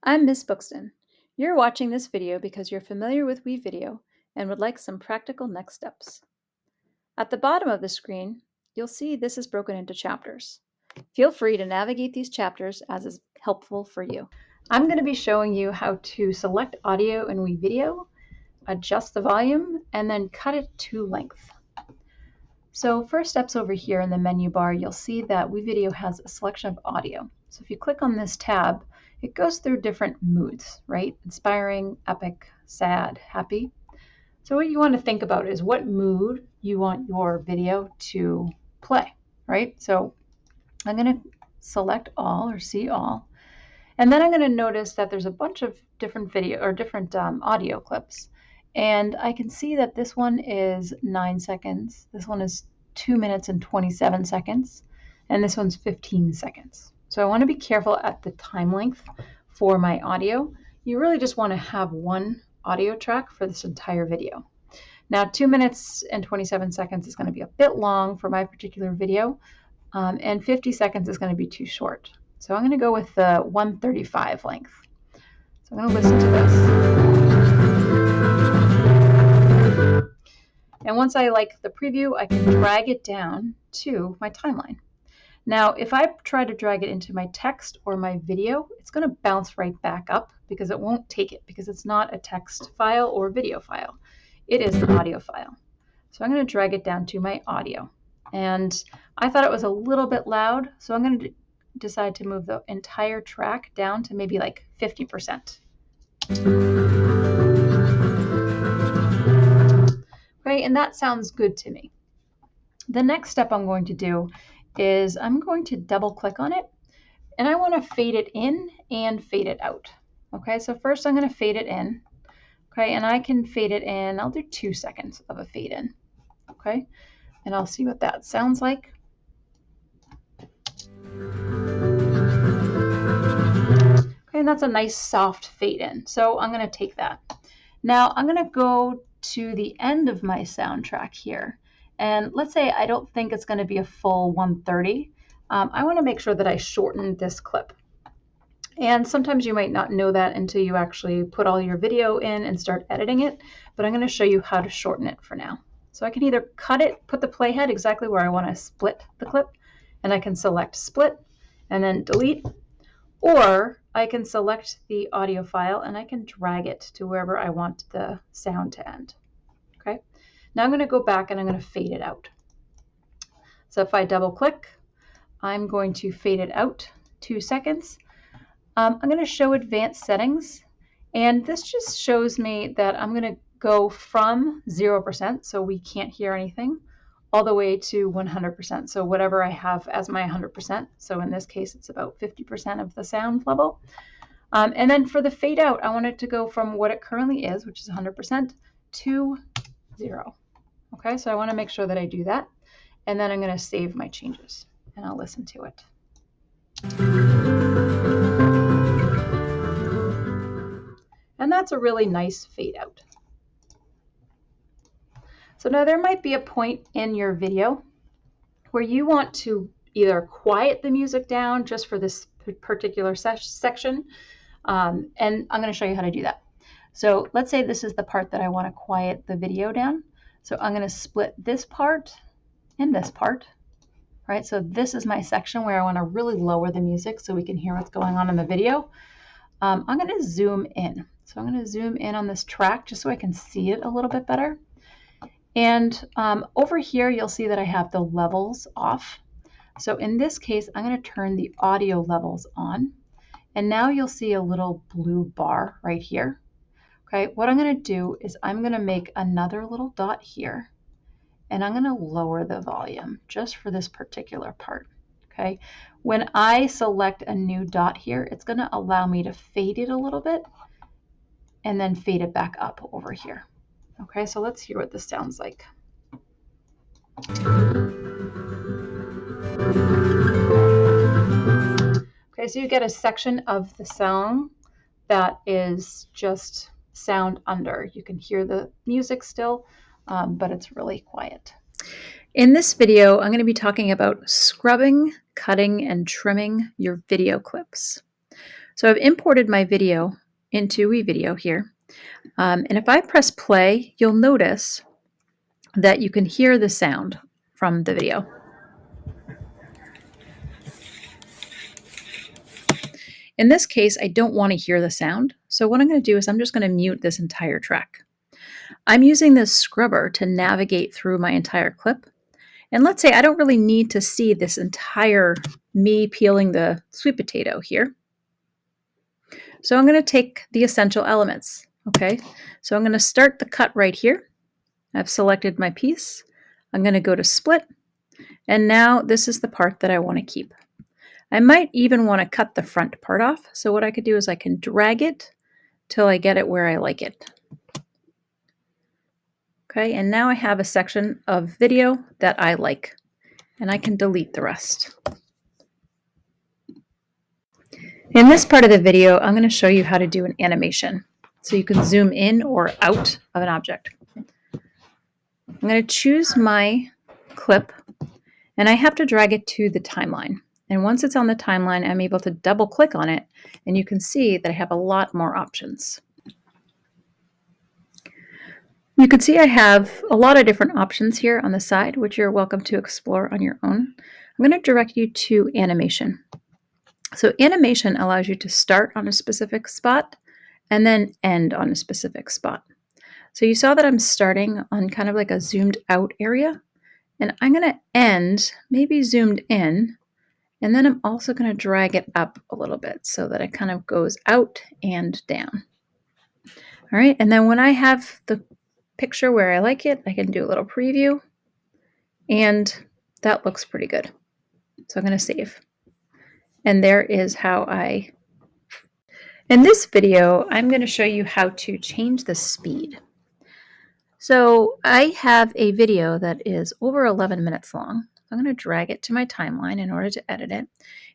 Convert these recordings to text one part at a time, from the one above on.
I'm Miss Buxton. You're watching this video because you're familiar with WeVideo and would like some practical next steps. At the bottom of the screen, you'll see this is broken into chapters. Feel free to navigate these chapters as is helpful for you. I'm going to be showing you how to select audio in WeVideo, adjust the volume, and then cut it to length. So first steps over here in the menu bar, you'll see that WeVideo has a selection of audio. So if you click on this tab, it goes through different moods, right? Inspiring, epic, sad, happy. So what you want to think about is what mood you want your video to play, right? So I'm going to select all or see all. And then I'm going to notice that there's a bunch of different audio clips. And I can see that this one is 9 seconds. This one is 2 minutes and 27 seconds. And this one's 15 seconds. So I want to be careful at the time length for my audio. You really just want to have one audio track for this entire video. Now, 2 minutes and 27 seconds is going to be a bit long for my particular video. And 50 seconds is going to be too short. So I'm going to go with the 135 length. So I'm going to listen to this. And once I like the preview, I can drag it down to my timeline. Now, if I try to drag it into my text or my video, it's going to bounce right back up because it won't take it because it's not a text file or video file. It is an audio file. So I'm going to drag it down to my audio. And I thought it was a little bit loud, so I'm going to decide to move the entire track down to maybe like 50%. Okay, and that sounds good to me. The next step I'm going to do is I'm going to double click on it, and I want to fade it in and fade it out. Okay, so first I'm going to fade it in. Okay, and I can fade it in, I'll do 2 seconds of a fade in. Okay, and I'll see what that sounds like. Okay, and that's a nice soft fade in. So I'm going to take that. Now I'm going to go to the end of my soundtrack here. And let's say I don't think it's going to be a full 130. I want to make sure that I shorten this clip. And sometimes you might not know that until you actually put all your video in and start editing it. But I'm going to show you how to shorten it for now. So I can either cut it, put the playhead exactly where I want to split the clip, and I can select split and then delete, or I can select the audio file and I can drag it to wherever I want the sound to end. Okay. Now I'm going to go back and I'm going to fade it out. So if I double click, I'm going to fade it out 2 seconds. I'm going to show advanced settings, and this just shows me that I'm going to go from 0%, so we can't hear anything, all the way to 100%. So whatever I have as my 100%. So in this case, it's about 50% of the sound level. And then for the fade out, I want it to go from what it currently is, which is 100%, to 0. Okay, so I want to make sure that I do that. And then I'm going to save my changes and I'll listen to it. And that's a really nice fade out. So now there might be a point in your video where you want to either quiet the music down just for this particular section. And I'm going to show you how to do that. So let's say this is the part that I want to quiet the video down. So I'm going to split this part and this part. Right? So this is my section where I want to really lower the music so we can hear what's going on in the video. I'm going to zoom in. So I'm going to zoom in on this track just so I can see it a little bit better. And over here, you'll see that I have the levels off. So in this case, I'm going to turn the audio levels on. And now you'll see a little blue bar right here. Okay, what I'm going to do is I'm going to make another little dot here. And I'm going to lower the volume just for this particular part. Okay, when I select a new dot here, it's going to allow me to fade it a little bit and then fade it back up over here. Okay, so let's hear what this sounds like. Okay, so you get a section of the song that is just sound under. You can hear the music still, but it's really quiet. In this video, I'm going to be talking about scrubbing, cutting, and trimming your video clips. So I've imported my video into WeVideo here. And if I press play, you'll notice that you can hear the sound from the video. In this case, I don't want to hear the sound. So what I'm going to do is I'm just going to mute this entire track. I'm using this scrubber to navigate through my entire clip. And let's say I don't really need to see this entire me peeling the sweet potato here. So I'm going to take the essential elements. Okay, so I'm going to start the cut right here. I've selected my piece. I'm going to go to split. And now this is the part that I want to keep. I might even want to cut the front part off. So what I could do is I can drag it till I get it where I like it. Okay, and now I have a section of video that I like, and I can delete the rest. In this part of the video, I'm going to show you how to do an animation. So you can zoom in or out of an object. I'm going to choose my clip, and I have to drag it to the timeline. And once it's on the timeline, I'm able to double click on it, and you can see that I have a lot more options. You can see I have a lot of different options here on the side, which you're welcome to explore on your own. I'm going to direct you to animation. So animation allows you to start on a specific spot and then end on a specific spot. So you saw that I'm starting on kind of like a zoomed out area, and I'm going to end maybe zoomed in, and then I'm also going to drag it up a little bit so that it kind of goes out and down. All right, and then when I have the picture where I like it, I can do a little preview, and that looks pretty good. So I'm going to save. And there is how I... In this video, I'm going to show you how to change the speed. So I have a video that is over 11 minutes long. I'm going to drag it to my timeline in order to edit it.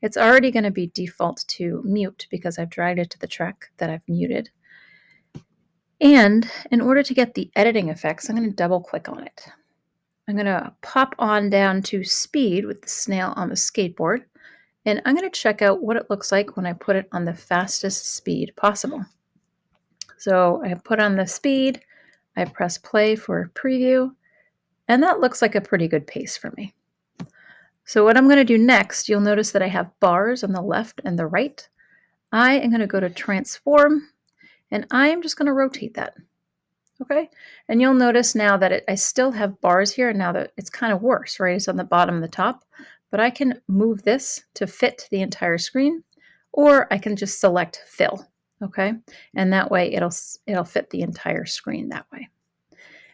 It's already going to be default to mute because I've dragged it to the track that I've muted. And in order to get the editing effects, I'm going to double click on it. I'm going to pop on down to speed with the snail on the skateboard. And I'm going to check out what it looks like when I put it on the fastest speed possible. So I put on the speed, I press play for a preview, and that looks like a pretty good pace for me. So what I'm going to do next, you'll notice that I have bars on the left and the right. I am going to go to transform, and I am just going to rotate that. Okay, and you'll notice now that I still have bars here, and now that it's kind of worse, right? It's on the bottom and the top, but I can move this to fit the entire screen, or I can just select fill, okay? And that way it'll fit the entire screen that way.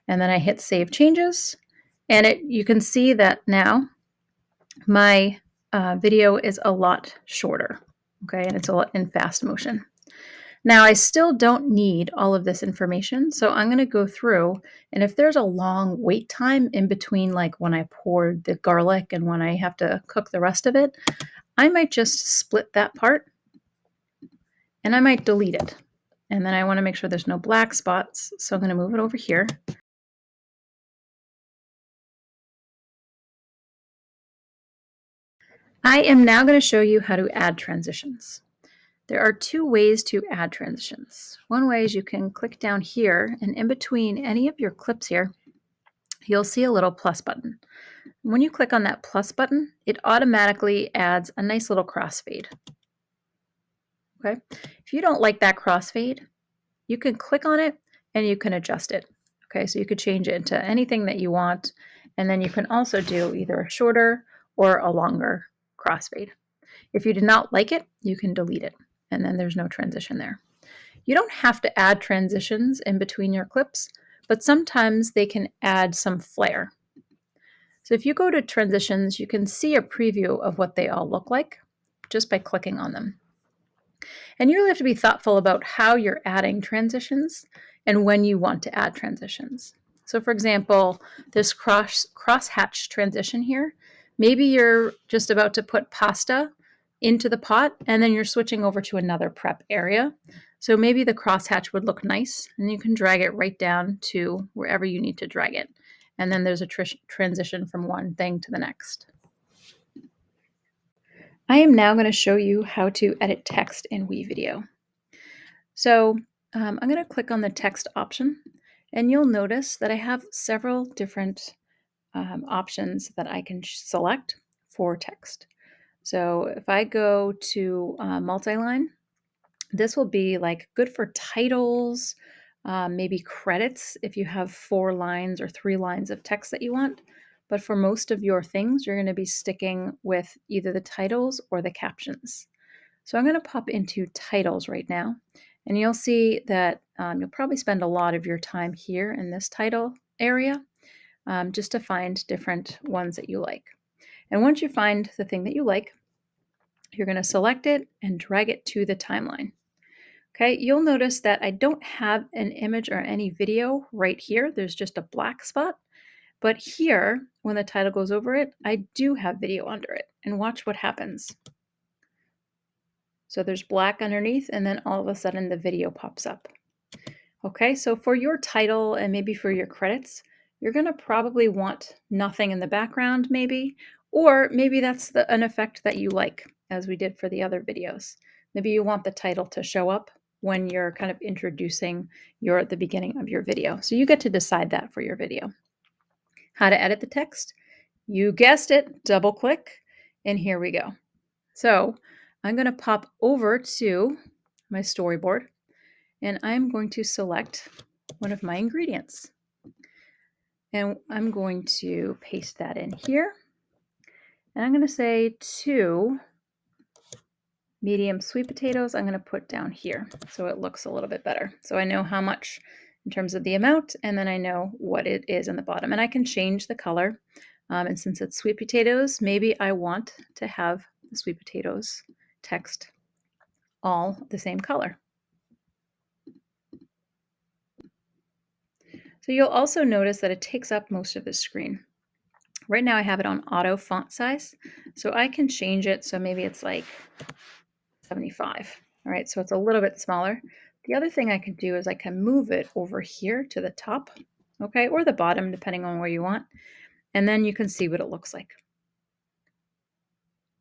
And then I hit save changes, and you can see that now my video is a lot shorter, okay? And it's a lot in fast motion. Now, I still don't need all of this information, so I'm going to go through, and if there's a long wait time in between, like when I poured the garlic and when I have to cook the rest of it, I might just split that part, and I might delete it. And then I want to make sure there's no black spots, so I'm going to move it over here. I am now going to show you how to add transitions. There are two ways to add transitions. One way is you can click down here, and in between any of your clips here, you'll see a little plus button. When you click on that plus button, it automatically adds a nice little crossfade. Okay? If you don't like that crossfade, you can click on it and you can adjust it. Okay, so you could change it into anything that you want, and then you can also do either a shorter or a longer crossfade. If you did not like it, you can delete it, and then there's no transition there. You don't have to add transitions in between your clips, but sometimes they can add some flair. So if you go to transitions, you can see a preview of what they all look like just by clicking on them. And you really have to be thoughtful about how you're adding transitions and when you want to add transitions. So for example, this crosshatch transition here, maybe you're just about to put pasta into the pot and then you're switching over to another prep area. So maybe the crosshatch would look nice, and you can drag it right down to wherever you need to drag it. And then there's a transition from one thing to the next. I am now going to show you how to edit text in WeVideo. So I'm going to click on the text option, and you'll notice that I have several different options that I can select for text. So if I go to multiline, this will be like good for titles, maybe credits if you have 4 lines or 3 lines of text that you want. But for most of your things, you're going to be sticking with either the titles or the captions. So I'm going to pop into titles right now, and you'll see that you'll probably spend a lot of your time here in this title area just to find different ones that you like. And once you find the thing that you like, you're going to select it and drag it to the timeline. Okay, you'll notice that I don't have an image or any video right here. There's just a black spot. But here, when the title goes over it, I do have video under it. And watch what happens. So there's black underneath, and then all of a sudden the video pops up. Okay, so for your title and maybe for your credits, you're going to probably want nothing in the background maybe, or maybe that's an effect that you like, as we did for the other videos. Maybe you want the title to show up when you're kind of introducing the beginning of your video. So you get to decide that for your video. How to edit the text? You guessed it, double click, and here we go. So I'm going to pop over to my storyboard, and I'm going to select one of my ingredients. And I'm going to paste that in here. And I'm going to say 2 medium sweet potatoes I'm going to put down here so it looks a little bit better. So I know how much in terms of the amount, and then I know what it is in the bottom. And I can change the color. And since it's sweet potatoes, maybe I want to have the sweet potatoes text all the same color. So you'll also notice that it takes up most of the screen. Right now I have it on auto font size, so I can change it so maybe it's like 75. All right, so it's a little bit smaller. The other thing I can do is I can move it over here to the top, okay, or the bottom, depending on where you want, and then you can see what it looks like.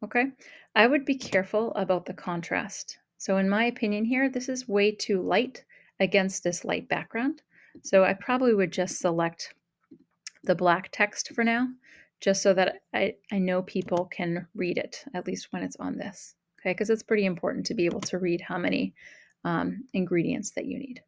Okay, I would be careful about the contrast. So in my opinion here, this is way too light against this light background. So I probably would just select the black text for now, just so that I know people can read it, at least when it's on this. Okay, because it's pretty important to be able to read how many ingredients that you need.